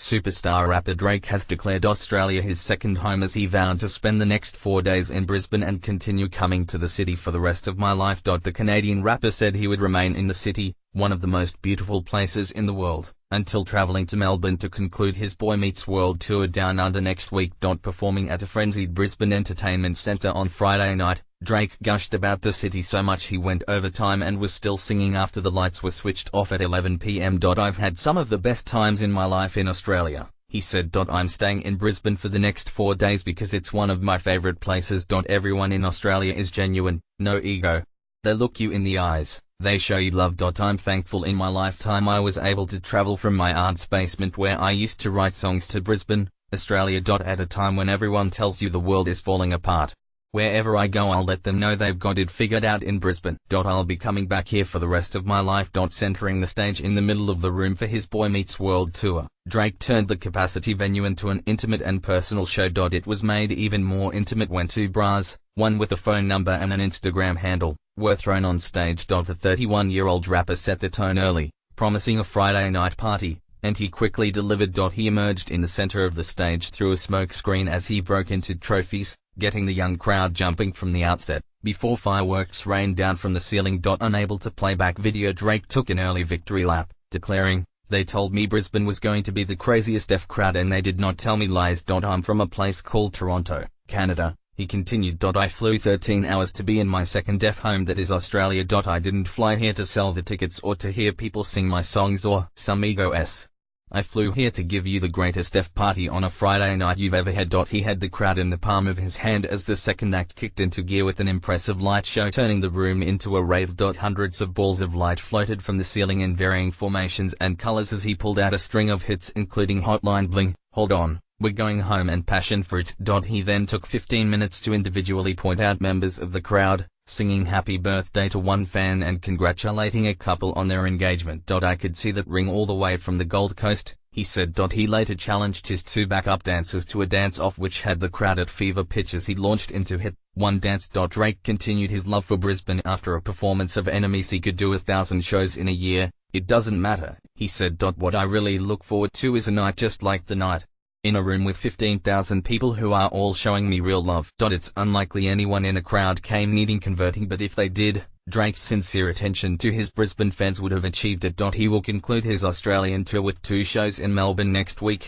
Superstar rapper Drake has declared Australia his second home as he vowed to spend the next 4 days in Brisbane and continue coming to the city for the rest of my life. The Canadian rapper said he would remain in the city, one of the most beautiful places in the world, until travelling to Melbourne to conclude his Boy Meets World tour down under next week. Performing at a frenzied Brisbane entertainment centre on Friday night, Drake gushed about the city so much he went overtime and was still singing after the lights were switched off at 11 p.m. "I've had some of the best times in my life in Australia," he said. "I'm staying in Brisbane for the next 4 days because it's one of my favourite places. Everyone in Australia is genuine, no ego. They look you in the eyes, they show you love. I'm thankful in my lifetime I was able to travel from my aunt's basement where I used to write songs to Brisbane, Australia. At a time when everyone tells you the world is falling apart. Wherever I go I'll let them know they've got it figured out in Brisbane. I'll be coming back here for the rest of my life." Centering the stage in the middle of the room for his Boy Meets World tour, Drake turned the capacity venue into an intimate and personal show. It was made even more intimate when 2 bras, one with a phone number and an Instagram handle, were thrown on stage. The 31-year-old rapper set the tone early, promising a Friday night party, and he quickly delivered. He emerged in the center of the stage through a smoke screen as he broke into trophies, getting the young crowd jumping from the outset, before fireworks rained down from the ceiling. Unable to play back video, Drake took an early victory lap, declaring, "They told me Brisbane was going to be the craziest deaf crowd and they did not tell me lies. I'm from a place called Toronto, Canada," he continued. "I flew 13 hours to be in my second deaf home that is Australia. I didn't fly here to sell the tickets or to hear people sing my songs or some ego-s. I flew here to give you the greatest deaf party on a Friday night you've ever had." He had the crowd in the palm of his hand as the second act kicked into gear with an impressive light show turning the room into a rave. Hundreds of balls of light floated from the ceiling in varying formations and colors as he pulled out a string of hits including Hotline Bling, Hold On, We're Going Home and Passion Fruit. He then took 15 minutes to individually point out members of the crowd, singing happy birthday to one fan and congratulating a couple on their engagement. "I could see that ring all the way from the Gold Coast," he said. He later challenged his 2 backup dancers to a dance-off which had the crowd at fever pitch as he launched into Hit One Dance. Drake continued his love for Brisbane after a performance of Enemies. "He could do 1,000 shows in a year, it doesn't matter," he said. "What I really look forward to is a night just like tonight, in a room with 15,000 people who are all showing me real love." It's unlikely anyone in a crowd came needing converting, but if they did, Drake's sincere attention to his Brisbane fans would have achieved it. He will conclude his Australian tour with 2 shows in Melbourne next week,